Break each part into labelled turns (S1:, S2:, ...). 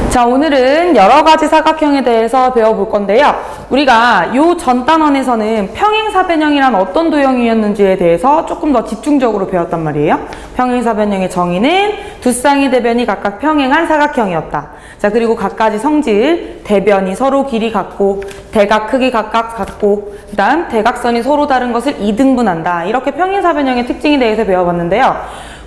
S1: 자, 오늘은 여러 가지 사각형에 대해서 배워볼 건데요. 우리가 요 전 단원에서는 평행사변형이란 어떤 도형이었는지에 대해서 조금 더 집중적으로 배웠단 말이에요. 평행사변형의 정의는 두 쌍의 대변이 각각 평행한 사각형이었다. 자, 그리고 각가지 성질, 대변이 서로 길이 같고, 대각 크기 각각 같고, 그 다음 대각선이 서로 다른 것을 이등분한다. 이렇게 평행사변형의 특징에 대해서 배워봤는데요.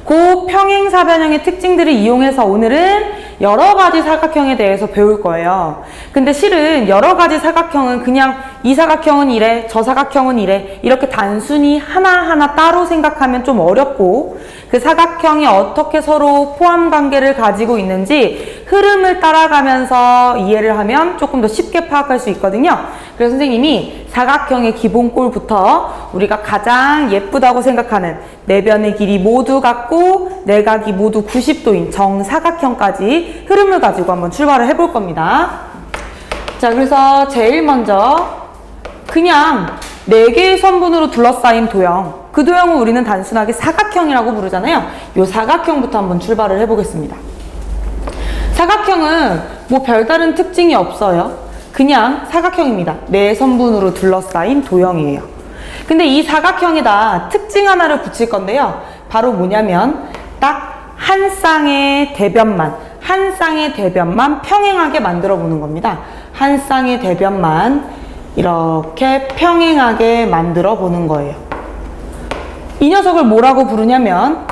S1: 그 평행사변형의 특징들을 이용해서 오늘은 여러 가지 사각형에 대해서 배울 거예요. 근데 실은 여러 가지 사각형은 그냥 이 사각형은 이래, 저 사각형은 이래, 이렇게 단순히 하나하나 따로 생각하면 좀 어렵고, 그 사각형이 어떻게 서로 포함 관계를 가지고 있는지 흐름을 따라가면서 이해를 하면 조금 더 쉽게 파악할 수 있거든요. 그래서 선생님이 사각형의 기본꼴부터 우리가 가장 예쁘다고 생각하는 내변의 길이 모두 같고 내각이 모두 90도인 정사각형까지 흐름을 가지고 한번 출발을 해볼 겁니다. 자, 그래서 제일 먼저 그냥 4개의 선분으로 둘러싸인 도형, 그 도형을 우리는 단순하게 사각형이라고 부르잖아요. 이 사각형부터 한번 출발을 해보겠습니다. 사각형은 뭐 별다른 특징이 없어요. 그냥 사각형입니다. 4선분으로 둘러싸인 도형이에요. 근데 이 사각형에다 특징 하나를 붙일 건데요. 바로 뭐냐면 딱 한 쌍의 대변만 평행하게 만들어 보는 겁니다. 한 쌍의 대변만 이렇게 평행하게 만들어 보는 거예요. 이 녀석을 뭐라고 부르냐면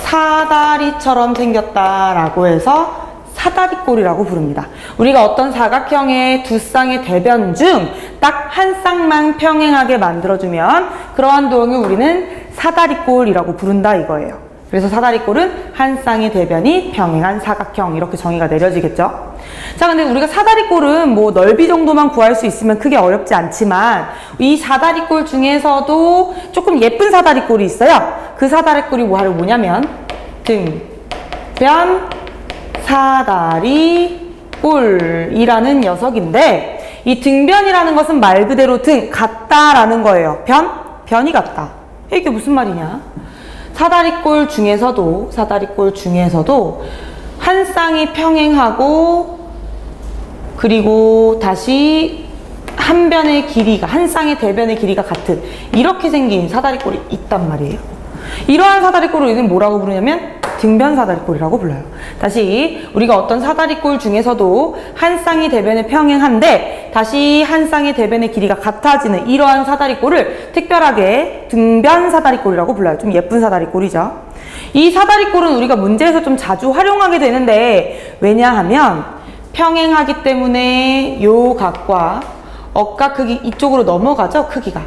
S1: 사다리처럼 생겼다라고 해서 사다리꼴이라고 부릅니다. 우리가 어떤 사각형의 두 쌍의 대변 중 딱 한 쌍만 평행하게 만들어주면 그러한 도형을 우리는 사다리꼴이라고 부른다 이거예요. 그래서 사다리꼴은 한 쌍의 대변이 평행한 사각형, 이렇게 정의가 내려지겠죠. 자, 근데 우리가 사다리꼴은 뭐 넓이 정도만 구할 수 있으면 크게 어렵지 않지만 이 사다리꼴 중에서도 조금 예쁜 사다리꼴이 있어요. 그 사다리꼴이 뭐냐면 등변 사다리꼴이라는 녀석인데, 이 등변이라는 것은 말 그대로 등, 같다라는 거예요. 변이 같다. 이게 무슨 말이냐? 사다리꼴 중에서도 한 쌍이 평행하고 그리고 다시 한 쌍의 대변의 길이가 같은 이렇게 생긴 사다리꼴이 있단 말이에요. 이러한 사다리꼴을 우리는 뭐라고 부르냐면 등변 사다리꼴이라고 불러요. 다시 우리가 어떤 사다리꼴 중에서도 한 쌍이 대변에 평행한데 다시 한 쌍의 대변의 길이가 같아지는 이러한 사다리꼴을 특별하게 등변 사다리꼴이라고 불러요. 좀 예쁜 사다리꼴이죠. 이 사다리꼴은 우리가 문제에서 좀 자주 활용하게 되는데, 왜냐하면 평행하기 때문에 요 각과 억각 크기 이쪽으로 넘어가죠, 크기가.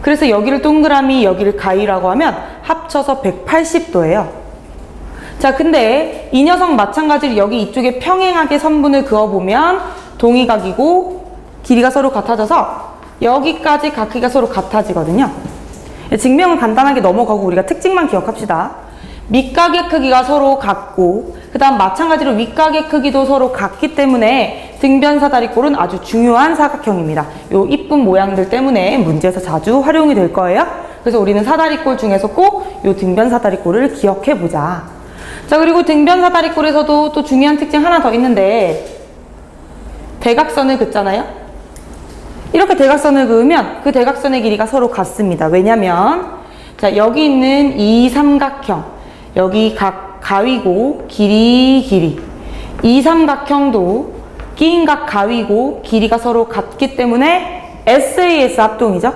S1: 그래서 여기를 동그라미, 여기를 가위라고 하면 합쳐서 180도예요. 자, 근데 이 녀석 마찬가지로 여기 이쪽에 평행하게 선분을 그어보면 동의각이고 길이가 서로 같아져서 여기까지 각 크기가 서로 같아지거든요. 증명은 간단하게 넘어가고 우리가 특징만 기억합시다. 밑각의 크기가 서로 같고 그 다음 마찬가지로 윗각의 크기도 서로 같기 때문에 등변 사다리꼴은 아주 중요한 사각형입니다. 요 이쁜 모양들 때문에 문제에서 자주 활용이 될 거예요. 그래서 우리는 사다리꼴 중에서 꼭 요 등변 사다리꼴을 기억해 보자. 자, 그리고 등변 사다리꼴에서도 또 중요한 특징 하나 더 있는데, 대각선을 긋잖아요. 이렇게 대각선을 그으면 그 대각선의 길이가 서로 같습니다. 왜냐면 자, 여기 있는 이 삼각형, 여기 각 가위고 길이 이 삼각형도 끼인 각 가위고 길이가 서로 같기 때문에 SAS 합동이죠.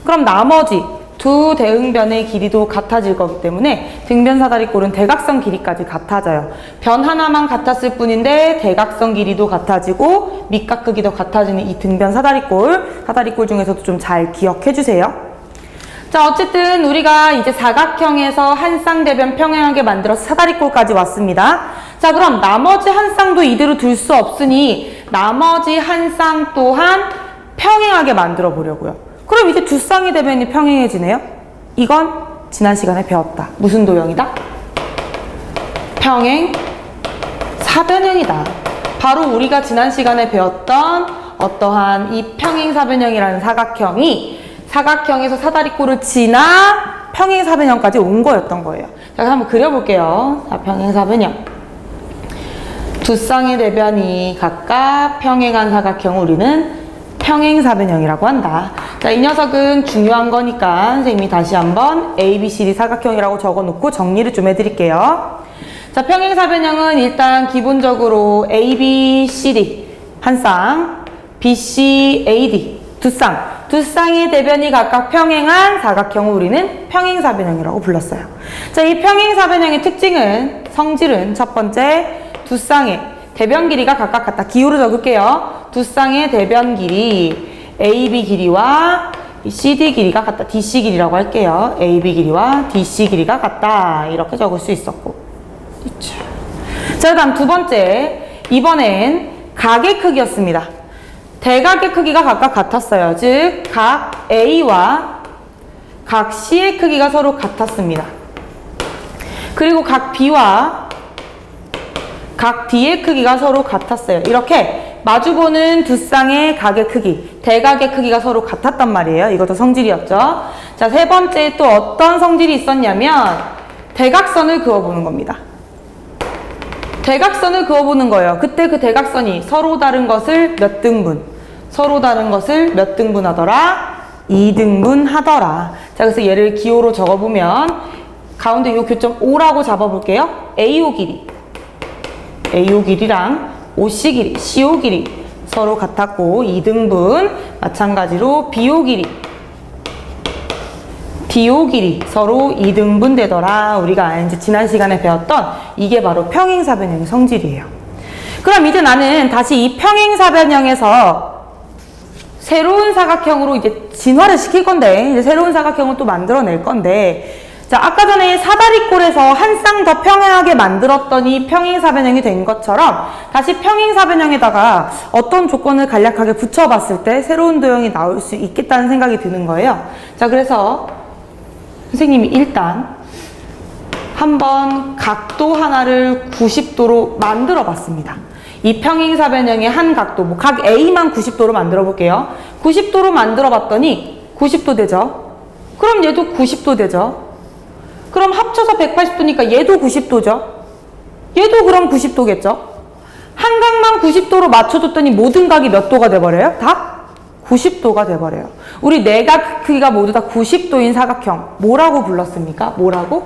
S1: 그럼 나머지 두 대응변의 길이도 같아질 거기 때문에 등변 사다리꼴은 대각선 길이까지 같아져요. 변 하나만 같았을 뿐인데 대각선 길이도 같아지고 밑각 크기도 같아지는 이 등변 사다리꼴 중에서도 좀 잘 기억해 주세요. 자, 어쨌든 우리가 이제 사각형에서 한 쌍대변 평행하게 만들어서 사다리꼴까지 왔습니다. 자, 그럼 나머지 한 쌍도 이대로 둘 수 없으니 나머지 한 쌍 또한 평행하게 만들어 보려고요. 그럼 이제 두 쌍의 대변이 평행해지네요. 이건 지난 시간에 배웠다. 무슨 도형이다? 평행 사변형이다. 바로 우리가 지난 시간에 배웠던 어떠한 이 평행사변형이라는 사각형이 사각형에서 사다리꼴을 지나 평행사변형까지 온 거였던 거예요. 자, 한번 그려볼게요. 자, 평행사변형. 두 쌍의 대변이 각각 평행한 사각형을 우리는 평행사변형이라고 한다. 자, 이 녀석은 중요한 거니까 선생님이 다시 한번 ABCD 사각형이라고 적어놓고 정리를 좀 해드릴게요. 자, 평행사변형은 일단 기본적으로 ABCD 한 쌍, BCAD 두 쌍의 대변이 각각 평행한 사각형을 우리는 평행사변형이라고 불렀어요. 자, 이 평행사변형의 특징은, 성질은 첫 번째, 두 쌍의 대변 길이가 각각 같다. 기호로 적을게요. 두 쌍의 대변 길이 AB 길이와 CD 길이가 같다. DC 길이라고 할게요. AB 길이와 DC 길이가 같다. 이렇게 적을 수 있었고. 자, 다음 두 번째, 이번엔 각의 크기였습니다. 대각의 크기가 각각 같았어요. 즉, 각 A와 각 C의 크기가 서로 같았습니다. 그리고 각 B와 각 D의 크기가 서로 같았어요. 이렇게 마주보는 두 쌍의 각의 크기, 대각의 크기가 서로 같았단 말이에요. 이것도 성질이었죠. 자, 세 번째 또 어떤 성질이 있었냐면 대각선을 그어보는 겁니다. 대각선을 그어보는 거예요. 그때 그 대각선이 서로 다른 것을 몇 등분? 서로 다른 것을 몇 등분 하더라? 2등분 하더라. 자, 그래서 얘를 기호로 적어보면 가운데 요 교점 O라고 잡아볼게요. AO 길이. AO 길이랑 OC 길이, CO 길이 서로 같았고 2등분. 마찬가지로 BO 길이, DO 길이 서로 2등분 되더라. 우리가 이제 지난 시간에 배웠던 이게 바로 평행사변형의 성질이에요. 그럼 이제 나는 다시 이 평행사변형에서 새로운 사각형으로 이제 진화를 시킬 건데, 이제 새로운 사각형을 또 만들어낼 건데, 자, 아까 전에 사다리꼴에서 한 쌍 더 평행하게 만들었더니 평행사변형이 된 것처럼 다시 평행사변형에다가 어떤 조건을 간략하게 붙여봤을 때 새로운 도형이 나올 수 있겠다는 생각이 드는 거예요. 자, 그래서 선생님이 일단 한번 각도 하나를 90도로 만들어 봤습니다. 이 평행사변형의 한 각도, 뭐 각 A만 90도로 만들어 볼게요. 90도로 만들어 봤더니 90도 되죠? 그럼 얘도 90도 되죠? 그럼 합쳐서 180도니까 얘도 90도죠? 얘도 그럼 90도겠죠? 한 각만 90도로 맞춰줬더니 모든 각이 몇 도가 돼버려요? 다 90도가 돼버려요. 우리 네 각 크기가 모두 다 90도인 사각형 뭐라고 불렀습니까? 뭐라고?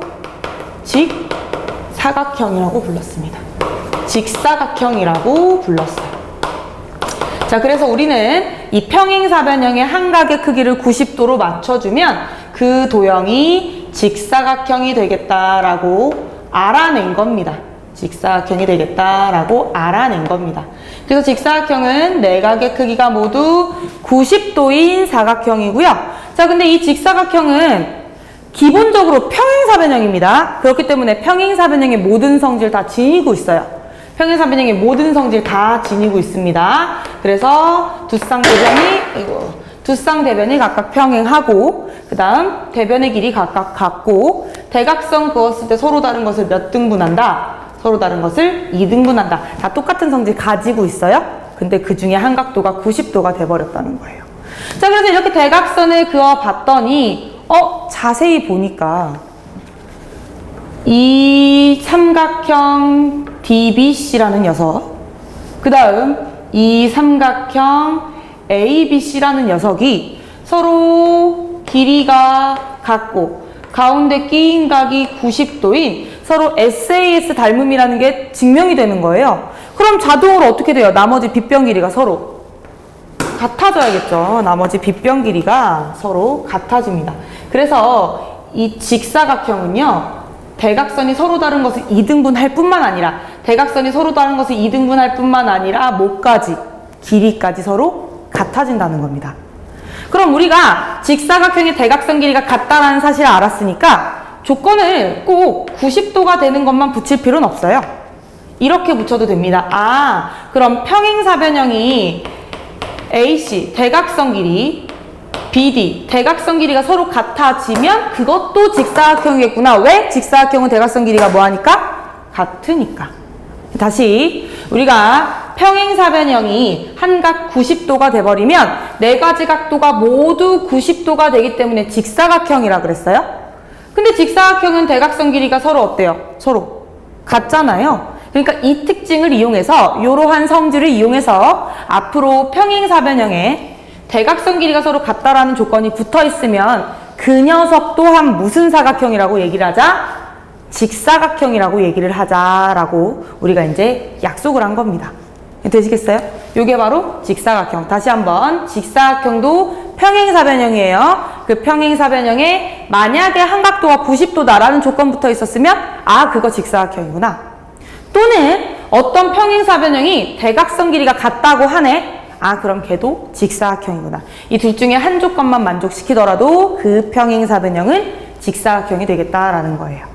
S1: 직사각형이라고 불렀습니다. 직사각형이라고 불렀어요. 자, 그래서 우리는 이 평행사변형의 한 각의 크기를 90도로 맞춰주면 그 도형이 직사각형이 되겠다라고 알아낸 겁니다. 직사각형이 되겠다라고 알아낸 겁니다. 그래서 직사각형은 네 각의 크기가 모두 90도인 사각형이고요. 자, 근데 이 직사각형은 기본적으로 평행사변형입니다. 그렇기 때문에 평행사변형의 모든 성질 다 지니고 있어요. 평행사변형의 모든 성질 다 지니고 있습니다. 그래서 두 쌍 대변이 각각 평행하고, 그 다음 대변의 길이 각각 같고, 대각선 그었을 때 서로 다른 것을 몇 등분한다? 서로 다른 것을 2등분한다. 다 똑같은 성질 가지고 있어요. 근데 그 중에 한 각도가 90도가 돼버렸다는 거예요. 자, 그래서 이렇게 대각선을 그어봤더니 자세히 보니까 이 삼각형 DBC라는 녀석, 그 다음 이 삼각형 ABC라는 녀석이 서로 길이가 같고 가운데 끼인 각이 90도인 서로 SAS 닮음이라는 게 증명이 되는 거예요. 그럼 자동으로 어떻게 돼요? 나머지 빗변 길이가 서로 같아져야겠죠. 나머지 빗변 길이가 서로 같아집니다. 그래서 이 직사각형은요, 대각선이 서로 다른 것을 2등분 할 뿐만 아니라, 대각선이 서로 다른 것을 2등분 할 뿐만 아니라 뭐까지? 길이까지 서로 같아진다는 겁니다. 그럼 우리가 직사각형의 대각선 길이가 같다라는 사실을 알았으니까 조건을 꼭 90도가 되는 것만 붙일 필요는 없어요. 이렇게 붙여도 됩니다. 아, 그럼 평행사변형이 AC, 대각선 길이, BD, 대각선 길이가 서로 같아지면 그것도 직사각형이겠구나. 왜? 직사각형은 대각선 길이가 뭐하니까? 같으니까. 다시 우리가 평행사변형이 한각 90도가 돼버리면 네 가지 각도가 모두 90도가 되기 때문에 직사각형이라 그랬어요. 근데 직사각형은 대각선 길이가 서로 어때요? 서로 같잖아요. 그러니까 이 특징을 이용해서 이러한 성질을 이용해서 앞으로 평행사변형에 대각선 길이가 서로 같다라는 조건이 붙어 있으면 그 녀석 또한 무슨 사각형이라고 얘기를 하자? 직사각형이라고 얘기를 하자라고 우리가 이제 약속을 한 겁니다. 되시겠어요? 이게 바로 직사각형. 다시 한번 직사각형도 평행사변형이에요. 그 평행사변형에 만약에 한각도가 90도다라는 조건 붙어 있었으면 그거 직사각형이구나. 또는 어떤 평행사변형이 대각선 길이가 같다고 하네. 그럼 걔도 직사각형이구나. 이 둘 중에 한 조건만 만족시키더라도 그 평행사변형은 직사각형이 되겠다라는 거예요.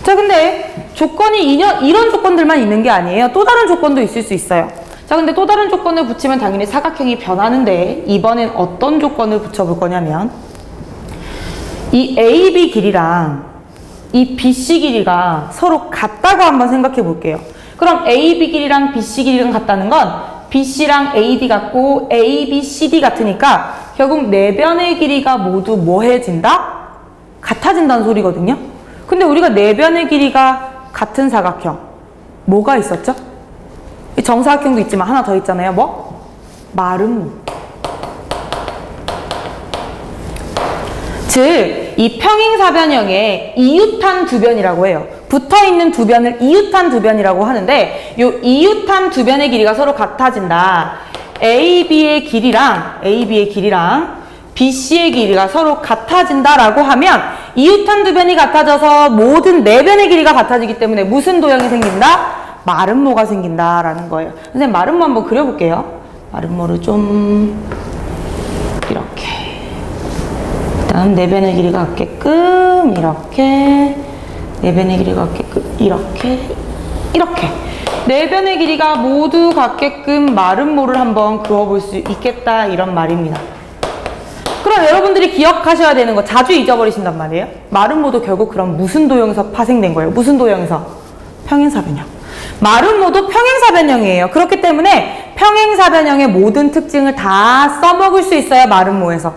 S1: 자, 근데 조건이 이런 조건들만 있는 게 아니에요. 또 다른 조건도 있을 수 있어요. 자, 근데 또 다른 조건을 붙이면 당연히 사각형이 변하는데 이번엔 어떤 조건을 붙여볼 거냐면 이 AB 길이랑 이 BC 길이가 서로 같다고 한번 생각해 볼게요. 그럼 AB 길이랑 BC 길이랑 같다는 건 BC랑 AD 같고 AB, CD 같으니까 결국 네 변의 길이가 모두 뭐해진다? 같아진다는 소리거든요. 근데 우리가 네 변의 길이가 같은 사각형 뭐가 있었죠? 정사각형도 있지만 하나 더 있잖아요. 뭐? 마름모. 즉, 이 평행사변형의 이웃한 두 변이라고 해요. 붙어있는 두 변을 이웃한 두 변이라고 하는데 이 이웃한 두 변의 길이가 서로 같아진다. AB의 길이랑 BC의 길이가 서로 같아진다라고 하면 이웃한 두 변이 같아져서 모든 네 변의 길이가 같아지기 때문에 무슨 도형이 생긴다? 마름모가 생긴다라는 거예요. 선생님 마름모 한번 그려볼게요. 마름모를 좀 이렇게 일단 네 변의 길이가 같게끔 이렇게 네 변의 길이가 같게끔 이렇게 네 변의 길이가 모두 같게끔 마름모를 한번 그어볼 수 있겠다 이런 말입니다. 그럼 여러분들이 기억하셔야 되는 거 자주 잊어버리신단 말이에요. 마름모도 결국 그럼 무슨 도형에서 파생된 거예요? 무슨 도형에서? 평행사변형. 마름모도 평행사변형이에요. 그렇기 때문에 평행사변형의 모든 특징을 다 써먹을 수 있어요. 마름모에서.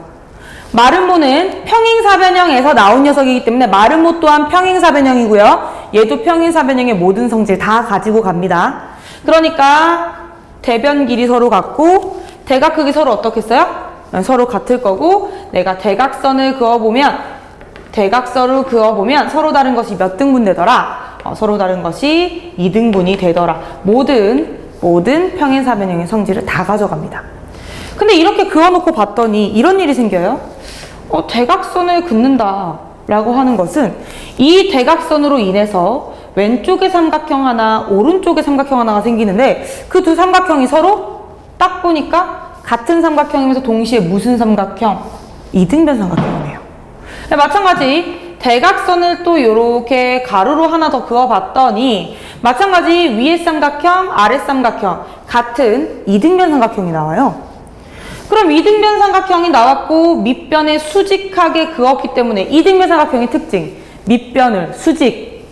S1: 마름모는 평행사변형에서 나온 녀석이기 때문에 마름모 또한 평행사변형이고요. 얘도 평행사변형의 모든 성질 다 가지고 갑니다. 그러니까 대변 길이 서로 같고 대각 크기 서로 어떻겠어요? 서로 같을 거고 내가 대각선을 그어보면 서로 다른 것이 몇 등분 되더라? 서로 다른 것이 2등분이 되더라. 모든 평행사변형의 성질을 다 가져갑니다. 근데 이렇게 그어놓고 봤더니 이런 일이 생겨요. 대각선을 긋는다 라고 하는 것은 이 대각선으로 인해서 왼쪽에 삼각형 하나, 오른쪽에 삼각형 하나가 생기는데 그 두 삼각형이 서로 딱 보니까 같은 삼각형이면서 동시에 무슨 삼각형? 이등변 삼각형이네요. 마찬가지 대각선을 또 이렇게 가로로 하나 더 그어봤더니 마찬가지 위에 삼각형, 아래 삼각형 같은 이등변 삼각형이 나와요. 그럼 이등변 삼각형이 나왔고 밑변에 수직하게 그었기 때문에 이등변 삼각형의 특징, 밑변을 수직,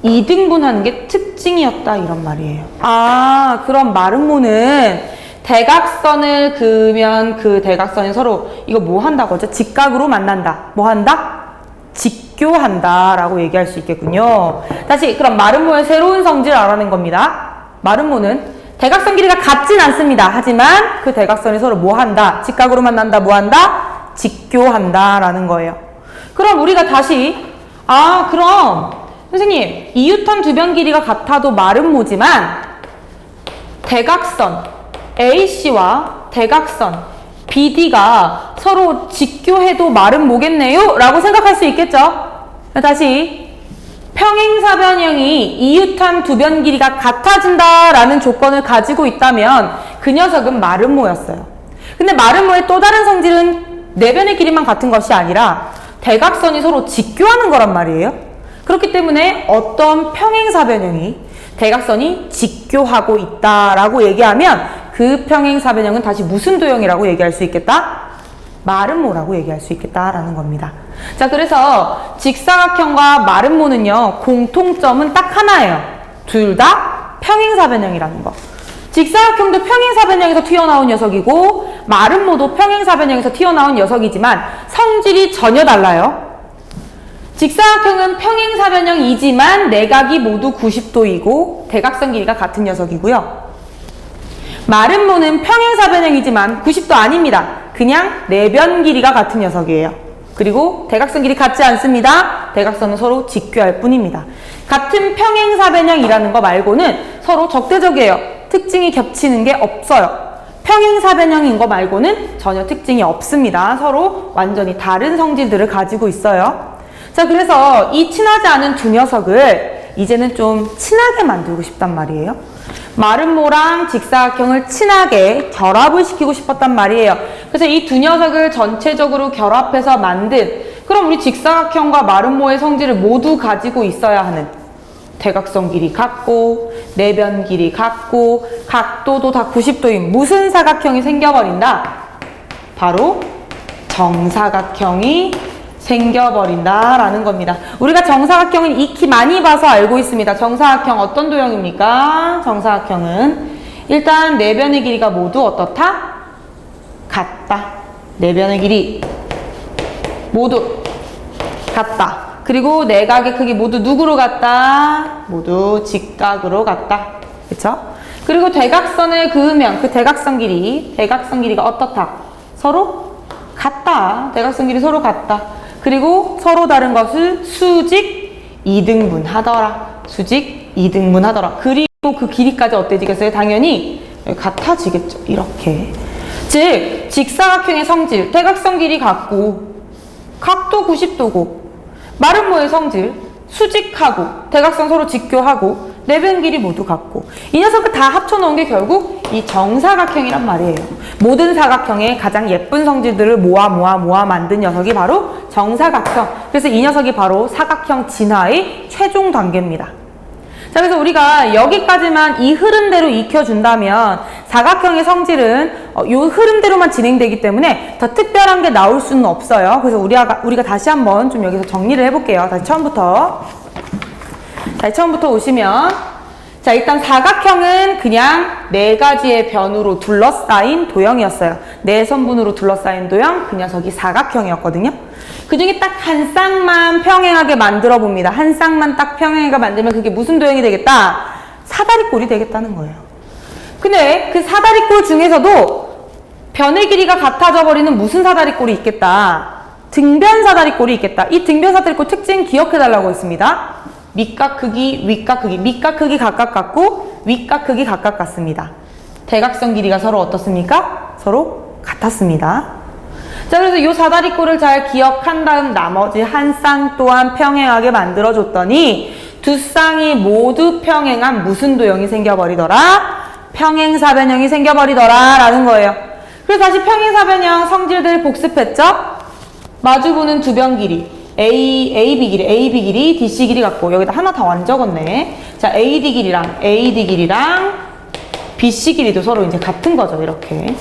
S1: 2등분하는 게 특징이었다 이런 말이에요. 그럼 마름모는 대각선을 그으면 그 대각선이 서로 이거 뭐 한다고 하죠? 직각으로 만난다. 뭐 한다? 직교한다 라고 얘기할 수 있겠군요. 다시 그럼 마름모의 새로운 성질을 알아낸 겁니다. 마름모는 대각선 길이가 같진 않습니다. 하지만 그 대각선이 서로 뭐 한다? 직각으로 만난다. 뭐 한다? 직교한다 라는 거예요. 그럼 우리가 다시 그럼 선생님 이웃한 두 변 길이가 같아도 마름모지만 대각선 AC와 대각선 BD가 서로 직교해도 마름모겠네요? 라고 생각할 수 있겠죠? 다시 평행사변형이 이웃한 두 변 길이가 같아진다라는 조건을 가지고 있다면 그 녀석은 마름모였어요. 근데 마름모의 또 다른 성질은 네 변의 길이만 같은 것이 아니라 대각선이 서로 직교하는 거란 말이에요. 그렇기 때문에 어떤 평행사변형이 대각선이 직교하고 있다라고 얘기하면 그 평행사변형은 다시 무슨 도형이라고 얘기할 수 있겠다? 마름모라고 얘기할 수 있겠다라는 겁니다. 자, 그래서 직사각형과 마름모는요, 공통점은 딱 하나예요. 둘 다 평행사변형이라는 거. 직사각형도 평행사변형에서 튀어나온 녀석이고 마름모도 평행사변형에서 튀어나온 녀석이지만 성질이 전혀 달라요. 직사각형은 평행사변형이지만 내각이 모두 90도이고 대각선 길이가 같은 녀석이고요. 마름모는 평행사변형이지만 90도 아닙니다. 그냥 내변 길이가 같은 녀석이에요. 그리고 대각선 길이 같지 않습니다. 대각선은 서로 직교할 뿐입니다. 같은 평행사변형이라는 거 말고는 서로 적대적이에요. 특징이 겹치는 게 없어요. 평행사변형인 거 말고는 전혀 특징이 없습니다. 서로 완전히 다른 성질들을 가지고 있어요. 자, 그래서 이 친하지 않은 두 녀석을 이제는 좀 친하게 만들고 싶단 말이에요. 마름모랑 직사각형을 친하게 결합을 시키고 싶었단 말이에요. 그래서 이 두 녀석을 전체적으로 결합해서 만든, 그럼 우리 직사각형과 마름모의 성질을 모두 가지고 있어야 하는, 대각선 길이 같고 내변 길이 같고 각도도 다 90도인 무슨 사각형이 생겨버린다? 바로 정사각형이 생겨버린다 라는 겁니다. 우리가 정사각형은 익히 많이 봐서 알고 있습니다. 정사각형 어떤 도형입니까? 정사각형은 일단 내변의 길이가 모두 어떻다? 같다. 내변의 길이 모두 같다. 그리고 내각의 크기 모두 누구로 같다? 모두 직각으로 같다. 그쵸? 그리고 대각선을 그으면 그 대각선 길이가 어떻다? 서로 같다. 대각선 길이 서로 같다. 그리고 서로 다른 것을 수직 2등분 하더라. 수직 2등분 하더라. 그리고 그 길이까지 어때지겠어요? 당연히 같아지겠죠. 이렇게. 즉 직사각형의 성질, 대각선 길이 같고 각도 90도고 마름모의 성질, 수직하고 대각선 서로 직교하고 내변 길이 모두 같고 이 녀석을 다 합쳐놓은 게 결국 이 정사각형이란 말이에요. 모든 사각형의 가장 예쁜 성질들을 모아 만든 녀석이 바로 정사각형. 그래서 이 녀석이 바로 사각형 진화의 최종 단계입니다. 자, 그래서 우리가 여기까지만 이 흐름대로 익혀준다면 사각형의 성질은 이 흐름대로만 진행되기 때문에 더 특별한 게 나올 수는 없어요. 그래서 우리가 다시 한번 좀 여기서 정리를 해볼게요. 다시 처음부터 오시면, 자, 일단 사각형은 그냥 네 가지의 변으로 둘러싸인 도형이었어요. 네 선분으로 둘러싸인 도형, 그 녀석이 사각형이었거든요. 그 중에 딱 한 쌍만 평행하게 만들어 봅니다. 한 쌍만 딱 평행하게 만들면 그게 무슨 도형이 되겠다? 사다리꼴이 되겠다는 거예요. 근데 그 사다리꼴 중에서도 변의 길이가 같아져 버리는 무슨 사다리꼴이 있겠다? 등변 사다리꼴이 있겠다. 이 등변 사다리꼴 특징 기억해 달라고 했습니다. 밑각 크기, 윗각 크기. 밑각 크기 각각 같고 윗각 크기 각각 같습니다. 대각선 길이가 서로 어떻습니까? 서로 같았습니다. 자, 그래서 이 사다리꼴을 잘 기억한 다음 나머지 한 쌍 또한 평행하게 만들어줬더니 두 쌍이 모두 평행한 무슨 도형이 생겨버리더라? 평행사변형이 생겨버리더라 라는 거예요. 그래서 다시 평행사변형 성질들 복습했죠? 마주보는 두 변 길이 AB 길이, DC 길이 같고 여기다 하나 더 안 적었네. 자, AD 길이랑 BC 길이도 서로 이제 같은 거죠. 이렇게.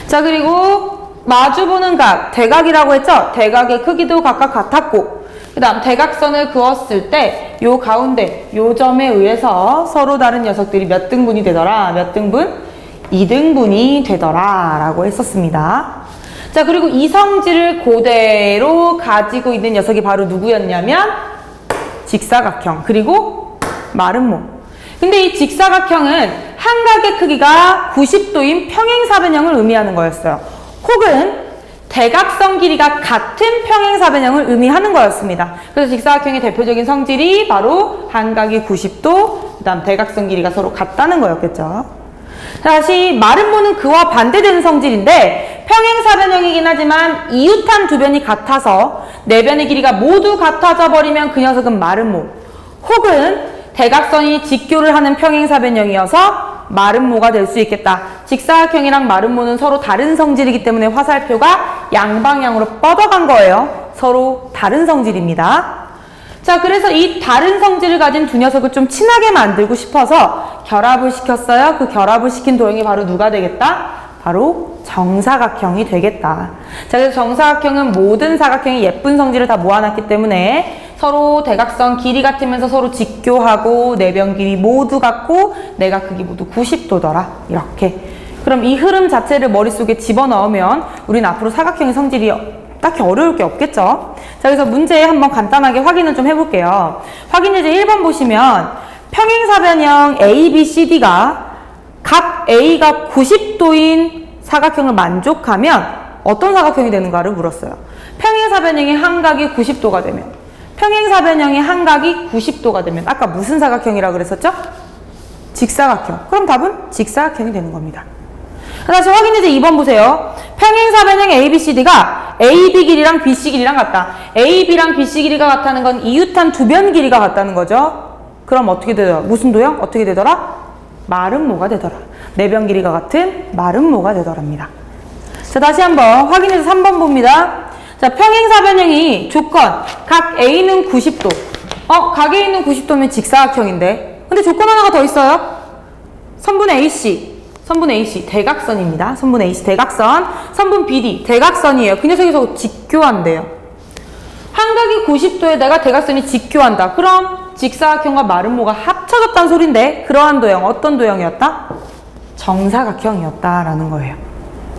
S1: 자, 그리고 마주보는 각, 대각이라고 했죠? 대각의 크기도 각각 같았고 그 다음 대각선을 그었을 때 요 가운데 요 점에 의해서 서로 다른 녀석들이 몇 등분이 되더라? 몇 등분? 2등분이 되더라 라고 했었습니다. 자, 그리고 이 성질을 그대로 가지고 있는 녀석이 바로 누구였냐면 직사각형, 그리고 마름모. 근데 이 직사각형은 한 각의 크기가 90도인 평행사변형을 의미하는 거였어요. 혹은 대각선 길이가 같은 평행사변형을 의미하는 거였습니다. 그래서 직사각형의 대표적인 성질이 바로 한 각이 90도, 그 다음 대각선 길이가 서로 같다는 거였겠죠. 다시 마름모는 그와 반대되는 성질인데 평행사변형이긴 하지만 이웃한 두 변이 같아서 네 변의 길이가 모두 같아져 버리면 그 녀석은 마름모, 혹은 대각선이 직교를 하는 평행사변형이어서 마름모가 될 수 있겠다. 직사각형이랑 마름모는 서로 다른 성질이기 때문에 화살표가 양방향으로 뻗어간 거예요. 서로 다른 성질입니다. 자, 그래서 이 다른 성질을 가진 두 녀석을 좀 친하게 만들고 싶어서 결합을 시켰어요. 그 결합을 시킨 도형이 바로 누가 되겠다? 바로 정사각형이 되겠다. 자, 그래서 정사각형은 모든 사각형의 예쁜 성질을 다 모아놨기 때문에 서로 대각선 길이 같으면서 서로 직교하고 내변 길이 모두 같고 내각 크기 모두 90도더라. 이렇게. 그럼 이 흐름 자체를 머릿속에 집어넣으면 우리는 앞으로 사각형의 성질이 딱히 어려울 게 없겠죠. 자, 그래서 문제 한번 간단하게 확인을 좀 해볼게요. 확인 예제 1번 보시면 평행사변형 ABCD가 각 A가 90도인 사각형을 만족하면 어떤 사각형이 되는가를 물었어요. 평행사변형의 한각이 90도가 되면, 평행사변형의 한각이 90도가 되면 아까 무슨 사각형이라고 그랬었죠? 직사각형. 그럼 답은 직사각형이 되는 겁니다. 다시 확인 예제 2번 보세요. 평행사변형 ABCD가 AB 길이랑 BC 길이랑 같다. AB랑 BC 길이가 같다는 건 이웃한 두 변 길이가 같다는 거죠. 그럼 어떻게 되더라? 무슨 도형? 어떻게 되더라? 마름모가 되더라. 내변 길이가 같은 마름모가 되더랍니다. 자, 다시 한번 확인해서 3번 봅니다. 자, 평행사변형이 조건 각 A는 90도. 각 A는 90도면 직사각형인데. 근데 조건 하나가 더 있어요. 선분 AC. 선분 AC 대각선입니다. 선분 AC 대각선. 선분 BD 대각선이에요. 그 녀석에서 직교한대요. 한각이 90도에다가 대각선이 직교한다. 그럼 직사각형과 마름모가 합쳐졌다는 소린데 그러한 도형 어떤 도형이었다? 정사각형이었다라는 거예요.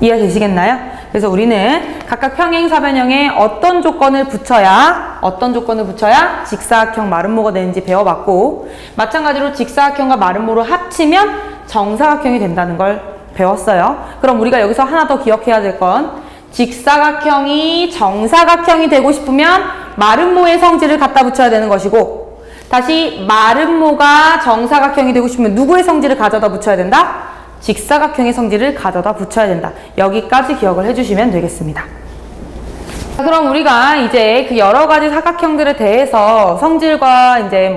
S1: 이해되시겠나요? 그래서 우리는 각각 평행사변형에 어떤 조건을 붙여야 직사각형 마름모가 되는지 배워봤고, 마찬가지로 직사각형과 마름모를 합치면 정사각형이 된다는 걸 배웠어요. 그럼 우리가 여기서 하나 더 기억해야 될 건 직사각형이 정사각형이 되고 싶으면 마름모의 성질을 갖다 붙여야 되는 것이고, 다시 마름모가 정사각형이 되고 싶으면 누구의 성질을 가져다 붙여야 된다? 직사각형의 성질을 가져다 붙여야 된다. 여기까지 기억을 해주시면 되겠습니다. 자, 그럼 우리가 이제 그 여러 가지 사각형들에 대해서 성질과 이제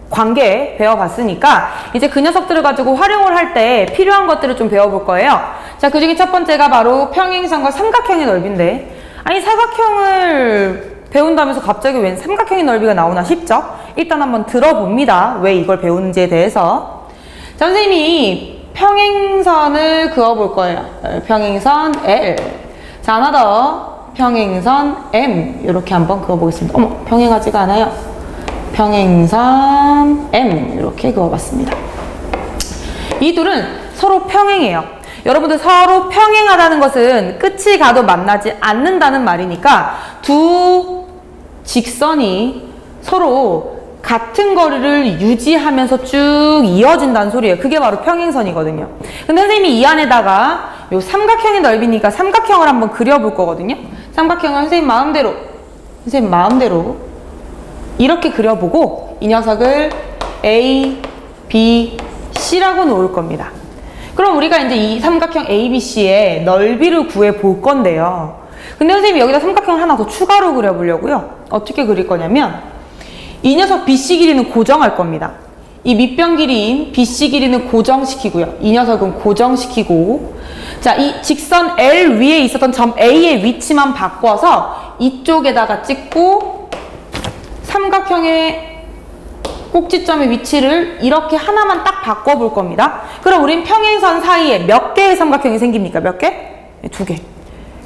S1: 관계 배워봤으니까 이제 그 녀석들을 가지고 활용을 할 때 필요한 것들을 좀 배워볼 거예요. 자, 그 중에 첫 번째가 바로 평행선과 삼각형의 넓이인데, 아니 사각형을 배운다면서 갑자기 웬 삼각형의 넓이가 나오나 싶죠? 일단 한번 들어봅니다. 왜 이걸 배우는지에 대해서. 자, 선생님이 평행선을 그어볼 거예요. 평행선 L. 자, 하나 더. 평행선 M. 이렇게 한번 그어보겠습니다. 어머, 평행하지가 않아요. 평행선 M. 이렇게 그어봤습니다. 이 둘은 서로 평행해요. 여러분들 서로 평행하다는 것은 끝이 가도 만나지 않는다는 말이니까 두 직선이 서로 같은 거리를 유지하면서 쭉 이어진다는 소리예요. 그게 바로 평행선이거든요. 근데 선생님이 이 안에다가 요 삼각형의 넓이니까 삼각형을 한번 그려볼 거거든요. 삼각형을 선생님 마음대로 이렇게 그려보고 이 녀석을 A, B, C라고 놓을 겁니다. 그럼 우리가 이제 이 삼각형 ABC의 넓이를 구해 볼 건데요. 근데 선생님이 여기다 삼각형을 하나 더 추가로 그려보려고요. 어떻게 그릴 거냐면 이 녀석 BC 길이는 고정할 겁니다. 이 밑변 길이인 BC 길이는 고정시키고요. 이 녀석은 고정시키고, 자, 이 직선 L 위에 있었던 점 A의 위치만 바꿔서 이쪽에다가 찍고 삼각형의 꼭지점의 위치를 이렇게 하나만 딱 바꿔볼 겁니다. 그럼 우린 평행선 사이에 몇 개의 삼각형이 생깁니까? 몇 개? 네, 2개.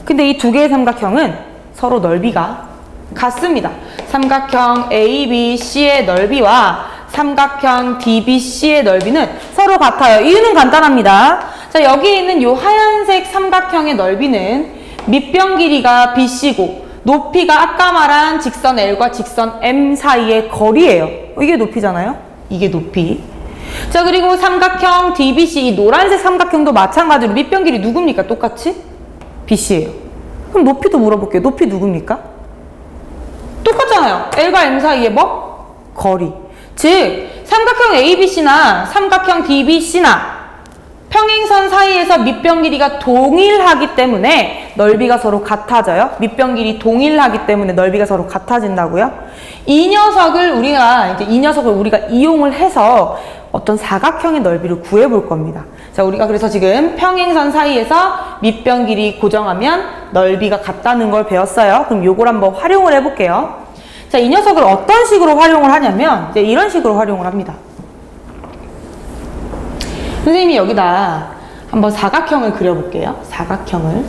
S1: 근데 이 2개의 삼각형은 서로 넓이가 같습니다. 삼각형 ABC의 넓이와 삼각형 DBC의 넓이는 서로 같아요. 이유는 간단합니다. 자, 여기 있는 이 하얀색 삼각형의 넓이는 밑변 길이가 BC고 높이가 아까 말한 직선 L과 직선 M 사이의 거리예요. 이게 높이잖아요. 이게 높이. 자, 그리고 삼각형 DBC, 이 노란색 삼각형도 마찬가지로 밑변 길이 누굽니까? 똑같이? BC예요. 그럼 높이도 물어볼게요. 높이 누굽니까? 똑같잖아요. L과 M 사이의 거리. 즉, 삼각형 ABC나 삼각형 DBC나 평행선 사이에서 밑변 길이가 동일하기 때문에 넓이가 서로 같아져요. 밑변 길이 동일하기 때문에 넓이가 서로 같아진다고요. 이 녀석을 우리가 이용을 해서 어떤 사각형의 넓이를 구해볼 겁니다. 자, 우리가 그래서 지금 평행선 사이에서 밑변 길이 고정하면 넓이가 같다는 걸 배웠어요. 그럼 요걸 한번 활용을 해볼게요. 자, 이 녀석을 어떤 식으로 활용을 하냐면 이제 이런 식으로 활용을 합니다. 선생님이 여기다 한번 사각형을 그려볼게요. 사각형을.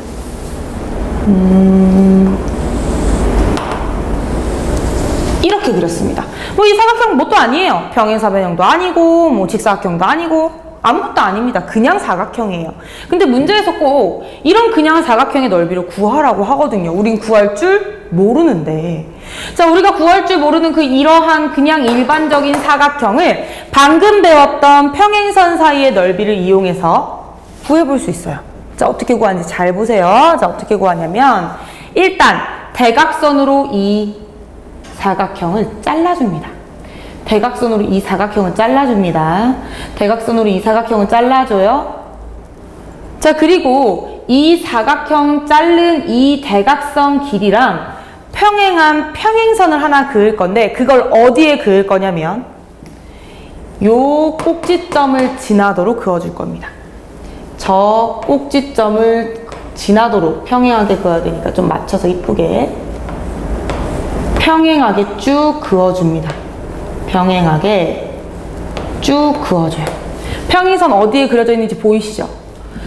S1: 이렇게 이렇게 그렸습니다. 뭐 이 사각형 뭣도 아니에요. 평행사변형도 아니고 뭐 직사각형도 아니고 아무것도 아닙니다. 그냥 사각형이에요. 근데 문제에서 꼭 이런 그냥 사각형의 넓이를 구하라고 하거든요. 우린 구할 줄 모르는데. 자, 우리가 구할 줄 모르는 그 이러한 그냥 일반적인 사각형을 방금 배웠던 평행선 사이의 넓이를 이용해서 구해볼 수 있어요. 자, 어떻게 구하는지 잘 보세요. 자, 어떻게 구하냐면 일단 대각선으로 이 사각형을 잘라줍니다. 대각선으로 이 사각형을 잘라줍니다. 대각선으로 이 사각형을 잘라줘요. 자, 그리고 이 사각형 자른 이 대각선 길이랑 평행한 평행선을 하나 그을 건데 그걸 어디에 그을 거냐면 요 꼭지점을 지나도록 그어줄 겁니다. 저 꼭지점을 지나도록 평행하게 그어야 되니까 좀 맞춰서 이쁘게 평행하게 쭉 그어줍니다. 평행하게 쭉 그어줘요. 평행선 어디에 그려져 있는지 보이시죠?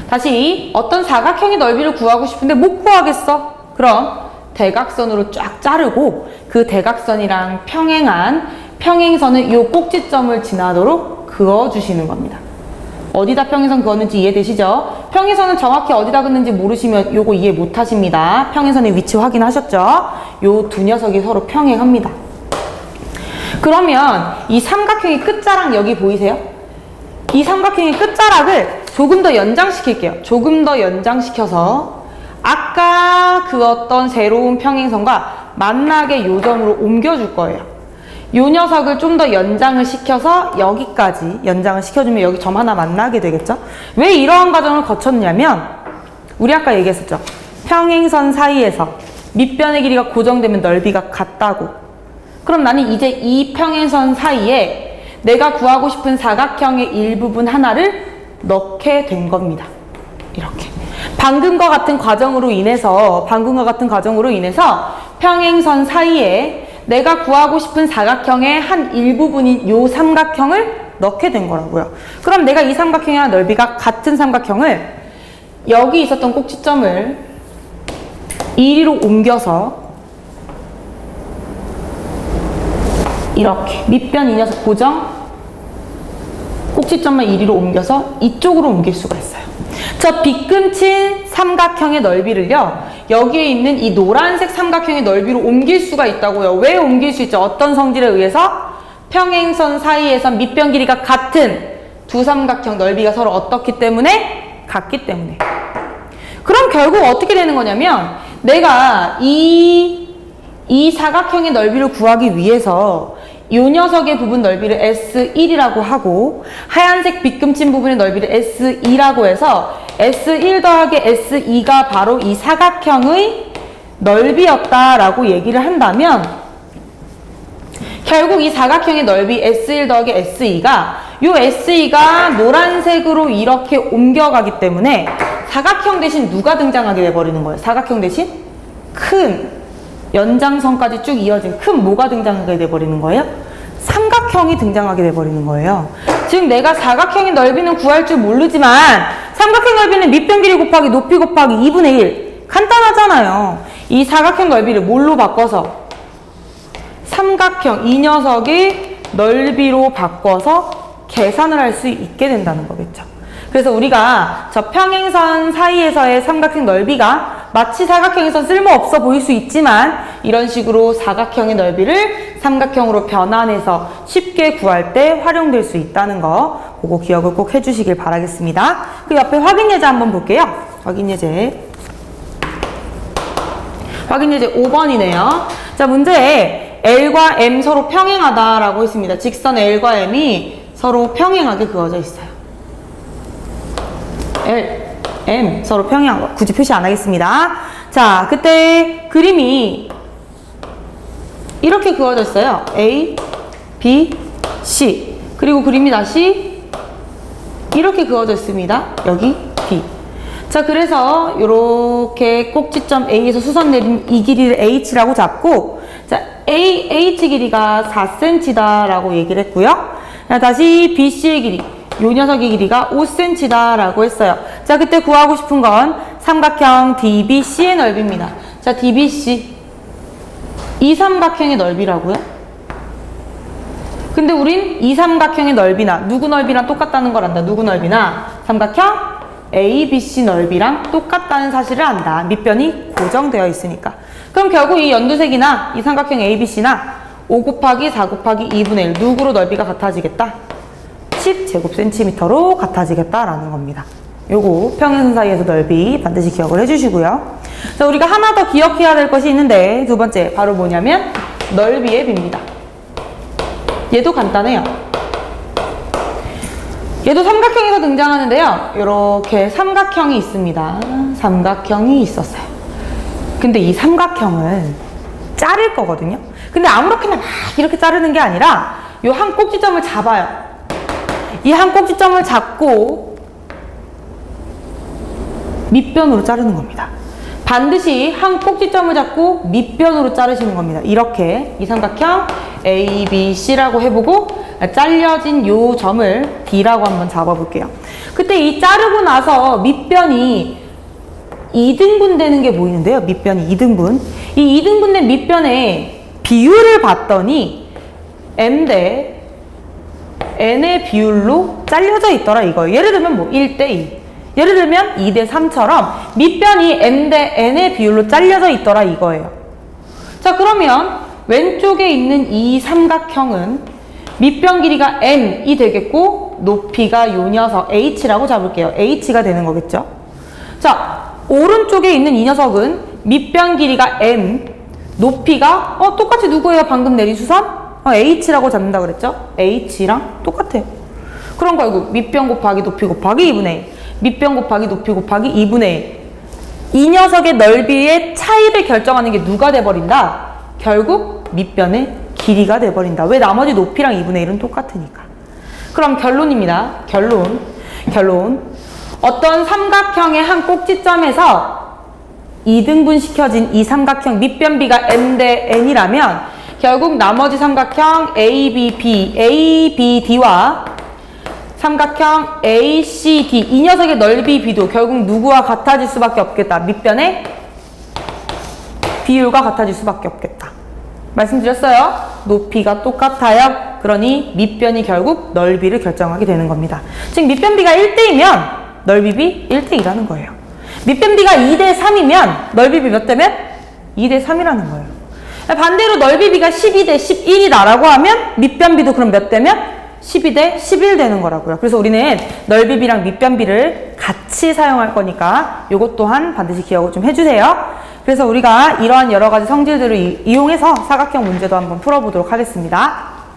S1: 다시 어떤 사각형의 넓이를 구하고 싶은데 못 구하겠어? 그럼 대각선으로 쫙 자르고 그 대각선이랑 평행한 평행선을 이 꼭지점을 지나도록 그어주시는 겁니다. 어디다 평행선 그었는지 이해되시죠? 평행선은 정확히 어디다 그었는지 모르시면 요거 이해 못 하십니다. 평행선의 위치 확인하셨죠? 요 두 녀석이 서로 평행합니다. 그러면 이 삼각형의 끝자락 여기 보이세요? 이 삼각형의 끝자락을 조금 더 연장시킬게요. 조금 더 연장시켜서 아까 그었던 새로운 평행선과 만나게 요 점으로 옮겨줄 거예요. 요 녀석을 좀 더 연장을 시켜서 여기까지 연장을 시켜주면 여기 점 하나 만나게 되겠죠? 왜 이러한 과정을 거쳤냐면 우리 아까 얘기했었죠. 평행선 사이에서 밑변의 길이가 고정되면 넓이가 같다고. 그럼 나는 이제 이 평행선 사이에 내가 구하고 싶은 사각형의 일부분 하나를 넣게 된 겁니다. 이렇게. 방금과 같은 과정으로 인해서 평행선 사이에 내가 구하고 싶은 사각형의 한 일부분인 요 삼각형을 넣게 된 거라고요. 그럼 내가 이 삼각형이랑 넓이가 같은 삼각형을 여기 있었던 꼭지점을 이리로 옮겨서 이렇게 밑변 이 녀석 고정 꼭지점만 이리로 옮겨서 이쪽으로 옮길 수가 있어요. 저 빗금친 삼각형의 넓이를요 여기에 있는 이 노란색 삼각형의 넓이로 옮길 수가 있다고요. 왜 옮길 수 있죠? 어떤 성질에 의해서? 평행선 사이에서 밑변 길이가 같은 두 삼각형 넓이가 서로 어떻기 때문에? 같기 때문에. 그럼 결국 어떻게 되는 거냐면 내가 이 사각형의 넓이를 구하기 위해서 이 녀석의 부분 넓이를 S1이라고 하고 하얀색 빗금친 부분의 넓이를 S2라고 해서 S1 더하기 S2가 바로 이 사각형의 넓이였다라고 얘기를 한다면 결국 이 사각형의 넓이 S1 더하기 S2가 이 S2가 노란색으로 이렇게 옮겨가기 때문에 사각형 대신 누가 등장하게 돼버리는 거예요? 사각형 대신 큰 연장선까지 쭉 이어진 큰 뭐가 등장하게 돼버리는 거예요? 삼각형이 등장하게 돼버리는 거예요. 즉 내가 사각형의 넓이는 구할 줄 모르지만 삼각형 넓이는 밑변 길이 곱하기 높이 곱하기 2분의 1 간단하잖아요. 이 사각형 넓이를 뭘로 바꿔서 삼각형 이 녀석의 넓이로 바꿔서 계산을 할 수 있게 된다는 거겠죠. 그래서 우리가 저 평행선 사이에서의 삼각형 넓이가 마치 사각형에서 쓸모없어 보일 수 있지만 이런 식으로 사각형의 넓이를 삼각형으로 변환해서 쉽게 구할 때 활용될 수 있다는 거 그거 기억을 꼭 해주시길 바라겠습니다. 그 옆에 확인 예제 한번 볼게요. 확인 예제 5번이네요. 자, 문제에 L과 M 서로 평행하다라고 했습니다. 직선 L과 M이 서로 평행하게 그어져 있어요. L, M 서로 평행한 거 굳이 표시 안 하겠습니다. 자, 그때 그림이 이렇게 그어졌어요. A, B, C 그리고 그림이 다시 이렇게 그어졌습니다. 여기 B. 자, 그래서 이렇게 꼭지점 A에서 수선 내린 이 길이를 H라고 잡고 자, H 길이가 4cm다 라고 얘기를 했고요. 자, 다시 BC의 길이 요 녀석의 길이가 5cm다 라고 했어요. 자, 그때 구하고 싶은 건 삼각형 DBC의 넓이입니다. 자, DBC 이 삼각형의 넓이라고요? 근데 우린 이 삼각형의 넓이나 누구 넓이랑 똑같다는 걸 안다. 누구 넓이나 삼각형 ABC 넓이랑 똑같다는 사실을 안다. 밑변이 고정되어 있으니까. 그럼 결국 이 연두색이나 이 삼각형 ABC나 5 곱하기 4 곱하기 2분의 1 누구로 넓이가 같아지겠다? 10제곱센티미터로 같아지겠다라는 겁니다. 요거 평행선 사이에서 넓이 반드시 기억을 해주시고요. 자, 우리가 하나 더 기억해야 될 것이 있는데 두 번째 바로 뭐냐면 넓이의 비입니다. 얘도 간단해요. 얘도 삼각형에서 등장하는데요. 이렇게 삼각형이 있습니다. 삼각형이 있었어요. 근데 이 삼각형을 자를 거거든요. 근데 아무렇게나 막 이렇게 자르는 게 아니라 요 한 꼭지점을 잡아요. 이 한 꼭지점을 잡고 밑변으로 자르는 겁니다. 반드시 한 꼭지점을 잡고 밑변으로 자르시는 겁니다. 이렇게 이 삼각형 ABC라고 해보고 잘려진 요 점을 D라고 한번 잡아볼게요. 그때 이 자르고 나서 밑변이 2등분 되는 게 보이는데요. 밑변이 2등분. 이 2등분된 밑변의 비율을 봤더니 M 대 N의 비율로 잘려져 있더라 이거예요. 예를 들면 뭐 1대2. 예를 들면 2대3처럼 밑변이 M 대 N의 비율로 잘려져 있더라 이거예요. 자, 그러면 왼쪽에 있는 이 삼각형은 밑변 길이가 M이 되겠고 높이가 요 녀석 H라고 잡을게요. H가 되는 거겠죠. 자, 오른쪽에 있는 이 녀석은 밑변 길이가 M, 높이가 똑같이 누구예요? 방금 내린 수선? H라고 잡는다 그랬죠? H랑 똑같아요. 그럼 결국 밑변 곱하기 높이 곱하기 2분의 1, 밑변 곱하기 높이 곱하기 2분의 1. 이 녀석의 넓이의 차이를 결정하는 게 누가 돼버린다? 결국 밑변의 길이가 돼버린다. 왜? 나머지 높이랑 2분의 1은 똑같으니까. 그럼 결론입니다. 결론. 어떤 삼각형의 한 꼭지점에서 2등분 시켜진 이 삼각형 밑변비가 M 대 N이라면 결국 나머지 삼각형 ABD와 삼각형 ACD 이 녀석의 넓이 비도 결국 누구와 같아질 수밖에 없겠다. 밑변의 비율과 같아질 수밖에 없겠다. 말씀드렸어요. 높이가 똑같아요. 그러니 밑변이 결국 넓이를 결정하게 되는 겁니다. 즉 밑변비가 1대2면 넓이비 1대2라는 거예요. 밑변비가 2대3이면 넓이비 몇 대면? 2대3이라는 거예요. 반대로 넓이비가 12대 11이다라고 하면 밑변비도 그럼 몇 대면? 12대 11 되는 거라고요. 그래서 우리는 넓이비랑 밑변비를 같이 사용할 거니까 이것 또한 반드시 기억을 좀 해주세요. 그래서 우리가 이러한 여러 가지 성질들을 이용해서 사각형 문제도 한번 풀어보도록 하겠습니다.